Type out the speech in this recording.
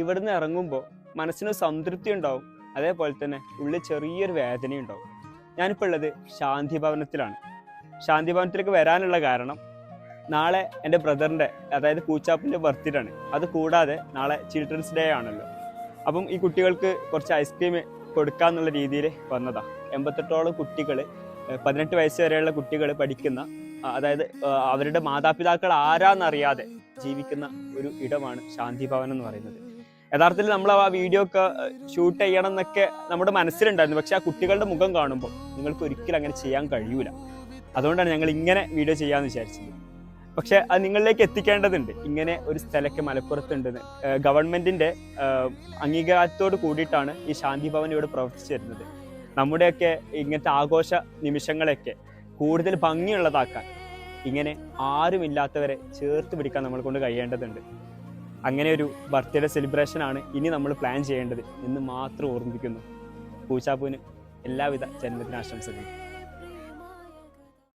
ഇവിടുന്ന് ഇറങ്ങുമ്പോൾ മനസ്സിന് സംതൃപ്തി ഉണ്ടാവും, അതേപോലെ തന്നെ ഉള്ളിൽ ചെറിയൊരു വേദനയും ഉണ്ടാവും. ഞാനിപ്പോൾ ഉള്ളത് ശാന്തി ഭവനത്തിലാണ്. ശാന്തി ഭവനത്തിലേക്ക് വരാനുള്ള കാരണം, നാളെ എൻ്റെ ബ്രദറിൻ്റെ, അതായത് പൂച്ചാപ്പിൻ്റെ ബർത്ത്ഡേ ആണ്. അത് കൂടാതെ നാളെ ചിൽഡ്രൻസ് ഡേ ആണല്ലോ. അപ്പം ഈ കുട്ടികൾക്ക് കുറച്ച് ഐസ്ക്രീം കൊടുക്കാന്നുള്ള രീതിയിൽ വന്നതാ. 88ഓളം കുട്ടികൾ, 18 വയസ്സ് വരെയുള്ള കുട്ടികൾ പഠിക്കുന്ന, അതായത് അവരുടെ മാതാപിതാക്കൾ ആരാന്നറിയാതെ ജീവിക്കുന്ന ഒരു ഇടമാണ് ശാന്തി ഭവൻ എന്ന് പറയുന്നത്. യഥാർത്ഥത്തിൽ നമ്മൾ ആ വീഡിയോ ഒക്കെ ഷൂട്ട് ചെയ്യണം എന്നൊക്കെ നമ്മുടെ മനസ്സിലുണ്ടായിരുന്നു. പക്ഷെ ആ കുട്ടികളുടെ മുഖം കാണുമ്പോൾ നിങ്ങൾക്ക് ഒരിക്കലും അങ്ങനെ ചെയ്യാൻ കഴിയൂല. അതുകൊണ്ടാണ് ഞങ്ങൾ ഇങ്ങനെ വീഡിയോ ചെയ്യാമെന്ന് വിചാരിച്ചത്. പക്ഷെ അത് നിങ്ങളിലേക്ക് എത്തിക്കേണ്ടതുണ്ട്. ഇങ്ങനെ ഒരു സ്ഥലമൊക്കെ മലപ്പുറത്തുണ്ടെന്ന്. ഗവൺമെന്റിന്റെ അംഗീകാരത്തോട് കൂടിയിട്ടാണ് ഈ ശാന്തി ഭവൻ ഇവിടെ പ്രവർത്തിച്ചു വരുന്നത്. നമ്മുടെയൊക്കെ ഇങ്ങനത്തെ ആഘോഷ നിമിഷങ്ങളൊക്കെ കൂടുതൽ ഭംഗിയുള്ളതാക്കാൻ ഇങ്ങനെ ആരുമില്ലാത്തവരെ ചേർത്ത് പിടിക്കാൻ നമ്മൾ കൊണ്ട് കഴിയേണ്ടതുണ്ട്. അങ്ങനെ ഒരു ബർത്ത്ഡേ സെലിബ്രേഷൻ ആണ് ഇനി നമ്മൾ പ്ലാൻ ചെയ്യേണ്ടത് എന്ന് മാത്രം ഓർമ്മിപ്പിക്കുന്നു. പൂച്ചാപ്പൂവിന് എല്ലാവിധ ജന്മദിനാശംസകളും.